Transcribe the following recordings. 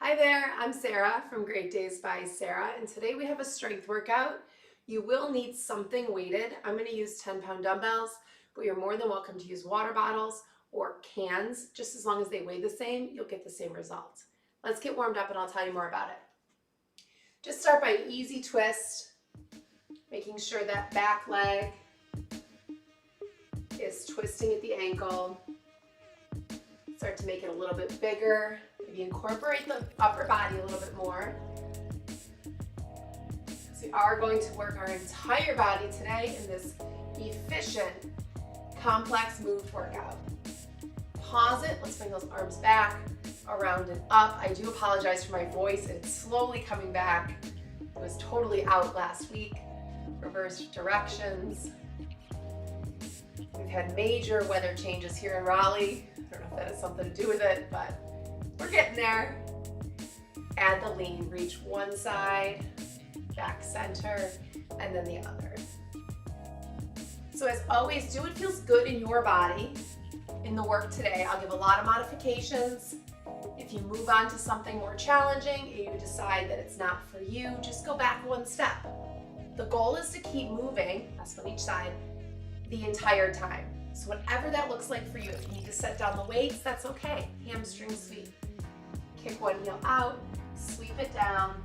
Hi there, I'm Sarah from Great Days by Sarah, and today we have a strength workout. You will need something weighted. I'm going to use 10-pound dumbbells, but you're more than welcome to use water bottles or cans. Just as long as they weigh the same, you'll get the same result. Let's get warmed up and I'll tell you more about it. Just start by an easy twist, making sure that back leg is twisting at the ankle. Start to make it a little bit bigger. Maybe incorporate the upper body a little bit more. So we are going to work our entire body today in this efficient, complex moved workout. Pause it. Let's bring those arms back, around and up. I do apologize for my voice. It's slowly coming back. It was totally out last week. Reverse directions. We've had major weather changes here in Raleigh. I don't know if that has something to do with it, but we're getting there. Add the lean. Reach one side, back center, and then the other. So as always, do what feels good in your body. In the work today, I'll give a lot of modifications. If you move on to something more challenging and you decide that it's not for you, just go back one step. The goal is to keep moving, that's on each side, the entire time. So whatever that looks like for you, if you need to set down the weights, that's okay. Hamstring sweep. Kick one heel out, sweep it down,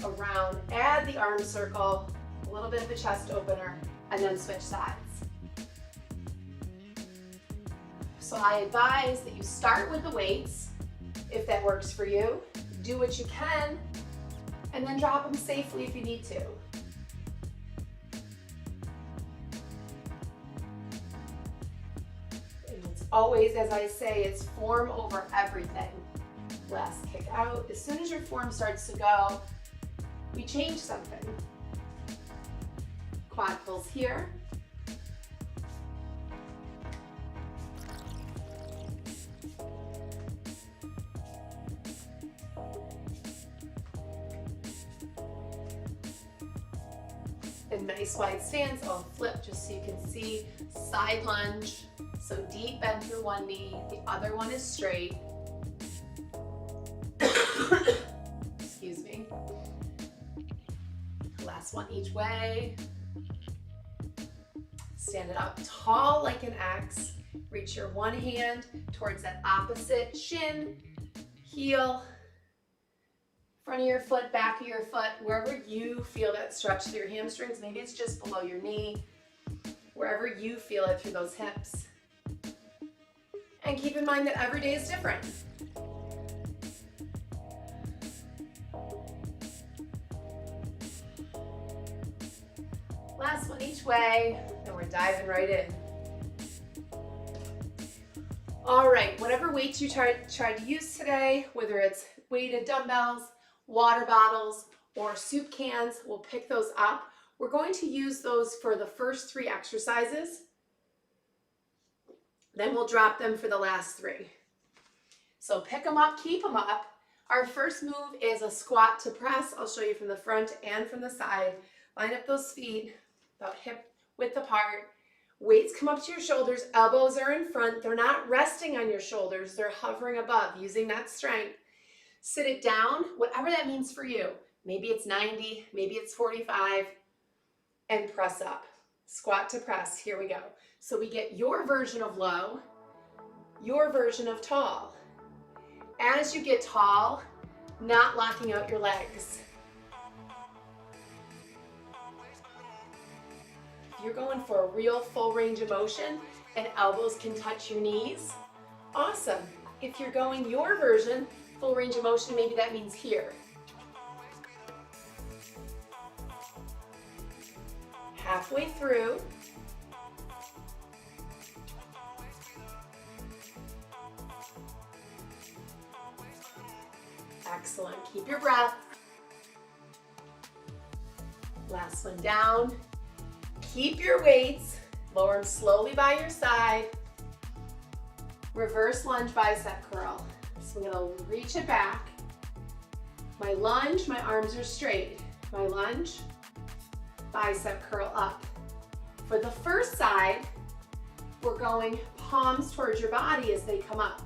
around, add the arm circle, a little bit of a chest opener, and then switch sides. So I advise that you start with the weights, if that works for you. Do what you can, and then drop them safely if you need to. Always, as I say, it's form over everything. Last kick out. As soon as your form starts to go, we change something. Quad pulls here. A nice wide stance. I'll flip just so you can see. Side lunge. So deep bend through one knee, the other one is straight. Excuse me. Last one each way. Stand it up tall like an X. Reach your one hand towards that opposite shin, heel, front of your foot, back of your foot, wherever you feel that stretch through your hamstrings. Maybe it's just below your knee, wherever you feel it through those hips. And keep in mind that every day is different. Last one each way, and we're diving right in. All right, whatever weights you try to use today, whether it's weighted dumbbells, water bottles, or soup cans, we'll pick those up. We're going to use those for the first 3 exercises. Then we'll drop them for the last 3. So pick them up, keep them up. Our first move is a squat to press. I'll show you from the front and from the side. Line up those feet about hip width apart. Weights come up to your shoulders, elbows are in front. They're not resting on your shoulders, they're hovering above, using that strength. Sit it down, whatever that means for you. Maybe it's 90, maybe it's 45, and press up. Squat to press, here we go. So we get your version of low, your version of tall. As you get tall, not locking out your legs. If you're going for a real full range of motion and elbows can touch your knees, awesome. If you're going your version, full range of motion, maybe that means here. Halfway through. Excellent. Keep your breath. Last one down. Keep your weights. Lower them slowly by your side. Reverse lunge bicep curl. So I'm going to reach it back. My lunge, my arms are straight. My lunge, bicep curl up. For the first side, we're going palms towards your body as they come up.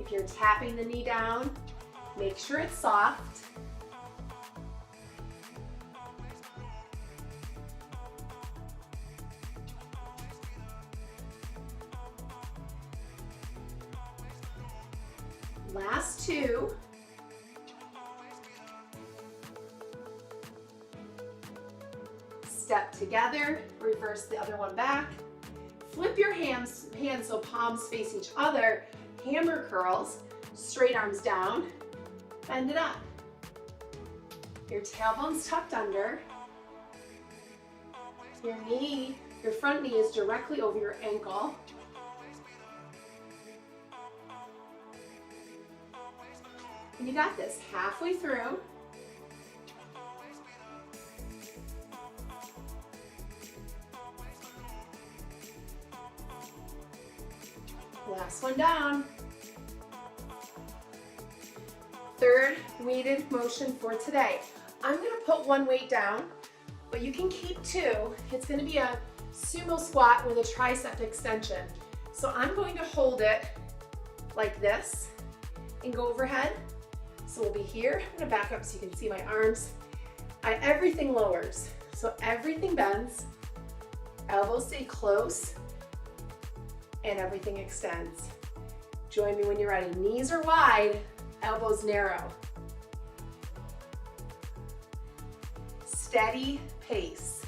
If you're tapping the knee down, make sure it's soft. Last two. Step together, reverse the other one back. Flip your hands so palms face each other. Hammer curls, straight arms down, bend it up. Your tailbone's tucked under. Your front knee is directly over your ankle. And you got this, halfway through. Last one down. Third weighted motion for today. I'm gonna put one weight down, but you can keep two. It's gonna be a sumo squat with a tricep extension. So I'm going to hold it like this and go overhead. So we'll be here. I'm gonna back up so you can see my arms. Everything lowers, so everything bends. Elbows stay close and everything extends. Join me when you're ready. Knees are wide, elbows narrow. Steady pace.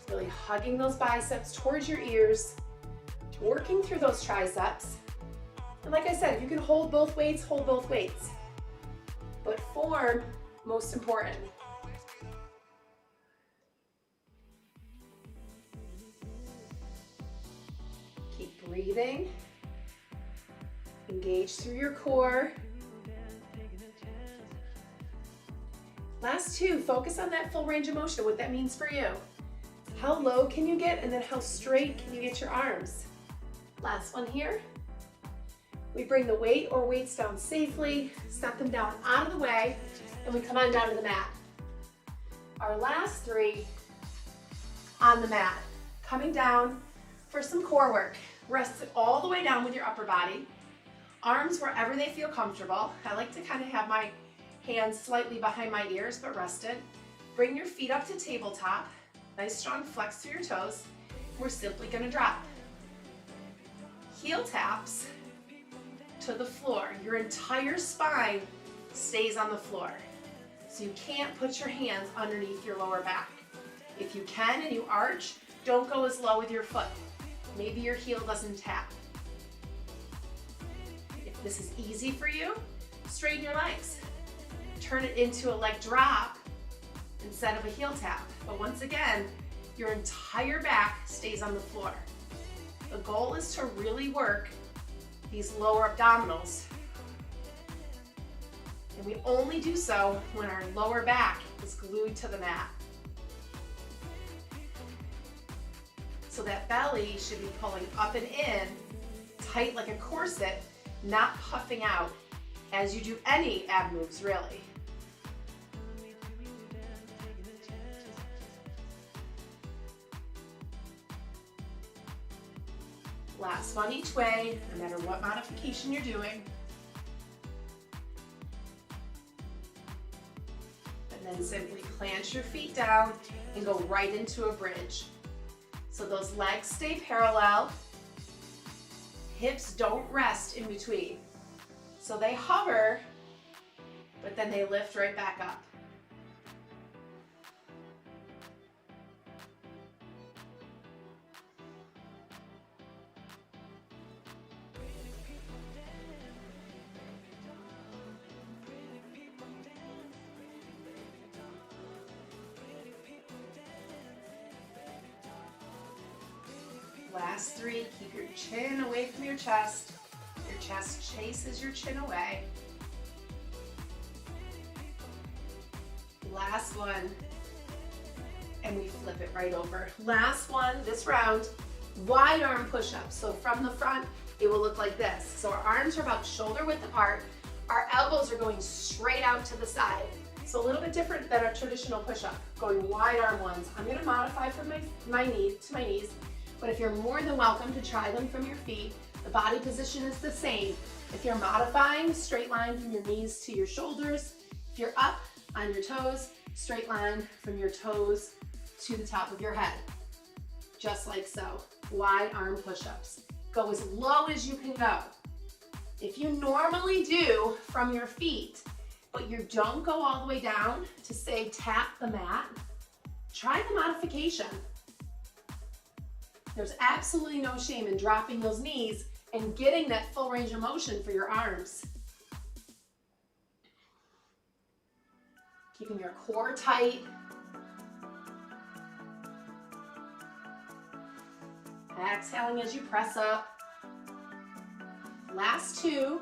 Really hugging those biceps towards your ears, working through those triceps. And like I said, if you can hold both weights, hold both weights. But form, most important. Keep breathing. Engage through your core. Last two, focus on that full range of motion, what that means for you. How low can you get, and then how straight can you get your arms? Last one here. We bring the weight or weights down safely, set them down out of the way, and we come on down to the mat. Our last three on the mat. Coming down for some core work. Rest it all the way down with your upper body. Arms wherever they feel comfortable. I like to kind of have my hands slightly behind my ears, but rested. Bring your feet up to tabletop. Nice strong flex through your toes. We're simply gonna drop. Heel taps to the floor. Your entire spine stays on the floor. So you can't put your hands underneath your lower back. If you can and you arch, don't go as low with your foot. Maybe your heel doesn't tap. If this is easy for you, straighten your legs. Turn it into a leg drop instead of a heel tap. But once again, your entire back stays on the floor. The goal is to really work these lower abdominals. And we only do so when our lower back is glued to the mat. So that belly should be pulling up and in, tight like a corset, not puffing out as you do any ab moves, really. Last one each way, no matter what modification you're doing. And then simply plant your feet down and go right into a bridge. So those legs stay parallel. Hips don't rest in between. So they hover, but then they lift right back up. Last three, keep your chin away from your chest. Your chest chases your chin away. Last one, and we flip it right over. Last one, this round, wide arm push-up. So from the front, it will look like this. So our arms are about shoulder width apart. Our elbows are going straight out to the side. So a little bit different than a traditional push-up, going wide arm ones. I'm gonna modify from my knee to my knees. but if you're more than welcome to try them from your feet, the body position is the same. If you're modifying, straight line from your knees to your shoulders. If you're up on your toes, straight line from your toes to the top of your head. Just like so. Wide arm push-ups. Go as low as you can go. If you normally do from your feet, but you don't go all the way down to say tap the mat, try the modification. There's absolutely no shame in dropping those knees and getting that full range of motion for your arms. Keeping your core tight. Exhaling as you press up. Last two.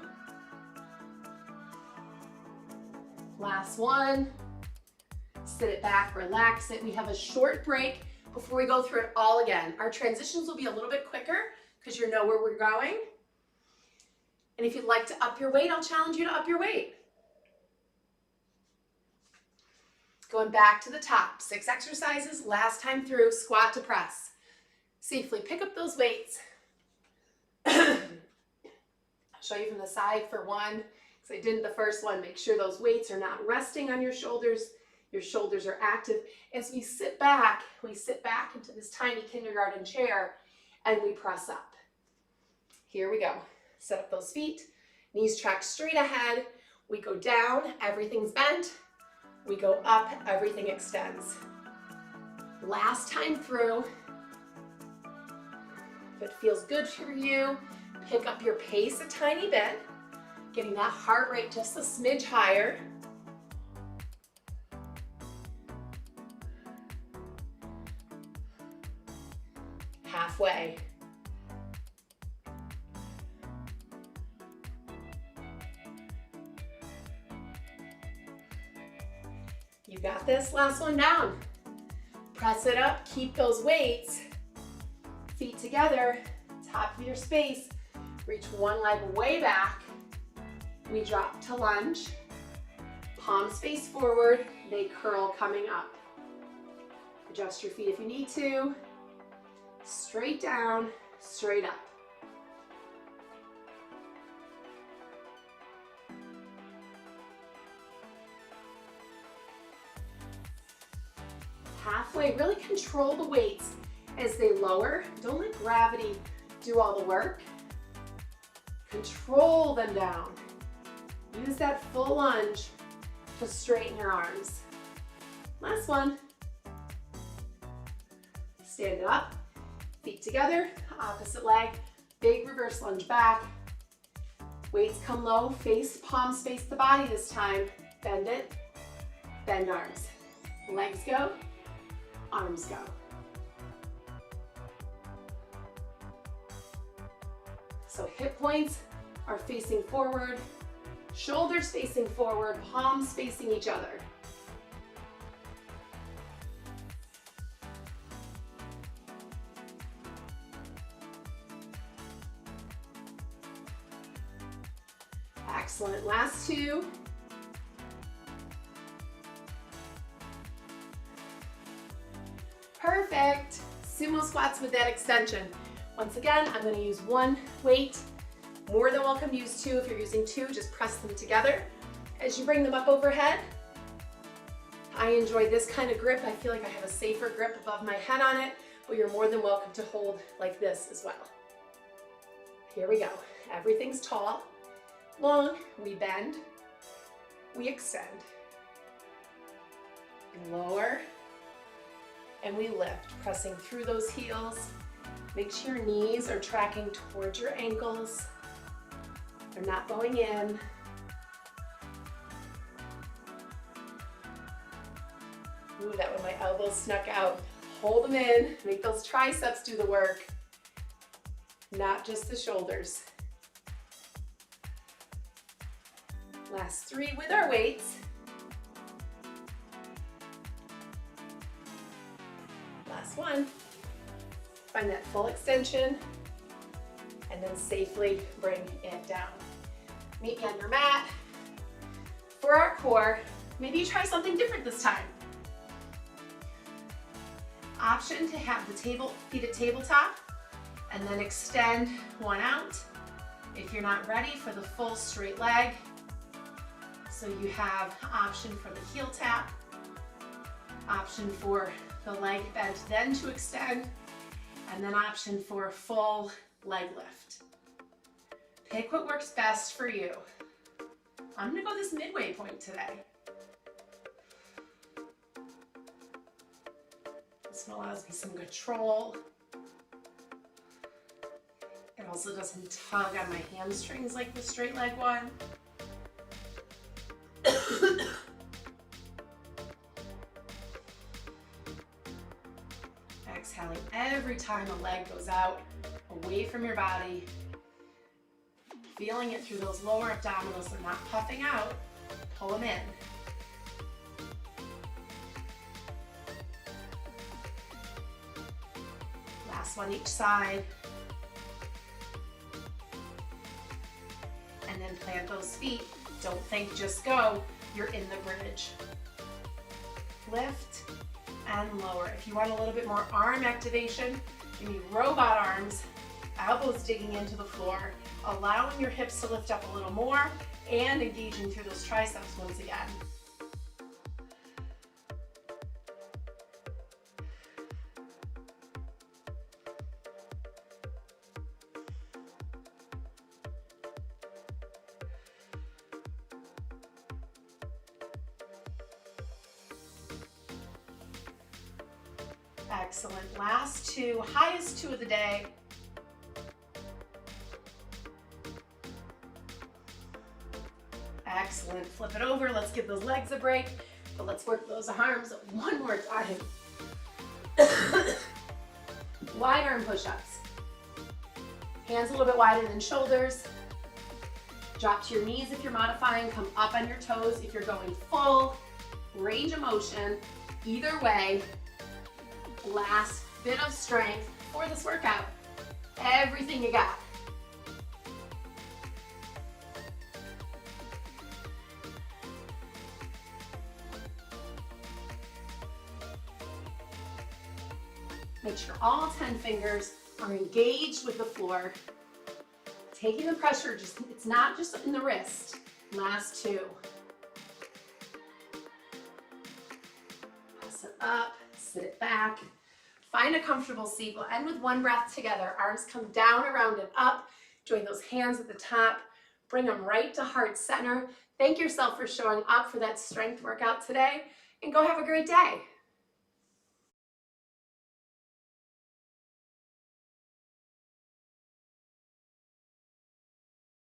Last one. Sit it back, relax it. We have a short break before we go through it all again. Our transitions will be a little bit quicker because you know where we're going. And if you'd like to up your weight, I'll challenge you to up your weight. Going back to the top, 6 exercises, last time through, squat to press. Safely pick up those weights. I'll show you from the side for one, because I didn't the first one. Make sure those weights are not resting on your shoulders. Your shoulders are active. As we sit back into this tiny kindergarten chair, and we press up. Here we go. Set up those feet, knees track straight ahead. We go down, everything's bent. We go up, everything extends. Last time through. If it feels good for you, pick up your pace a tiny bit, getting that heart rate just a smidge higher. Halfway. You got this, last one down. Press it up, keep those weights. Feet together, top of your space. Reach one leg way back. We drop to lunge. Palms face forward, they curl coming up. Adjust your feet if you need to. Straight down, straight up. Halfway, really control the weights as they lower. Don't let gravity do all the work. Control them down. Use that full lunge to straighten your arms. Last one. Stand up, feet together, opposite leg, big reverse lunge back. Weights come low, palms face the body this time. Bend it, bend arms. Legs go, arms go. So hip points are facing forward, shoulders facing forward, palms facing each other. Excellent, last two. Perfect. Sumo squats with that extension. Once again, I'm going to use one weight. More than welcome to use two. If you're using two, just press them together. As you bring them up overhead, I enjoy this kind of grip. I feel like I have a safer grip above my head on it, but you're more than welcome to hold like this as well. Here we go. Everything's tall, long. We bend, we extend. Lower, and we lift, pressing through those heels. Make sure your knees are tracking towards your ankles. They're not going in. Ooh, that one, my elbows snuck out. Hold them in, make those triceps do the work, not just the shoulders. Last three with our weights. Last one. Find that full extension and then safely bring it down. Meet me on your mat. For our core, maybe you try something different this time. option to have the feet at tabletop and then extend one out if you're not ready for the full straight leg. So you have option for the heel tap, option for the leg bent then to extend, and then option for a full leg lift. Pick what works best for you. I'm gonna go this midway point today. This one allows me some control. It also doesn't tug on my hamstrings like the straight leg one. Exhaling every time a leg goes out, away from your body. Feeling it through those lower abdominals. They're not puffing out. Pull them in. Last one each side. And then plant those feet. Don't think, just go. You're in the bridge. Lift and lower. If you want a little bit more arm activation, you need robot arms, elbows digging into the floor, allowing your hips to lift up a little more and engaging through those triceps once again. Excellent. Last two, highest two of the day. Excellent. Flip it over. Let's give those legs a break, but let's work those arms one more time. Wide arm push-ups. Hands a little bit wider than shoulders. Drop to your knees if you're modifying. Come up on your toes if you're going full range of motion. Either way, last bit of strength for this workout. Everything you got. Make sure all 10 fingers are engaged with the floor. Taking the pressure, it's not just in the wrist. Last two. Press it up, sit it back. Find a comfortable seat. We'll end with one breath together. Arms come down, around, and up. Join those hands at the top. Bring them right to heart center. Thank yourself for showing up for that strength workout today, and go have a great day.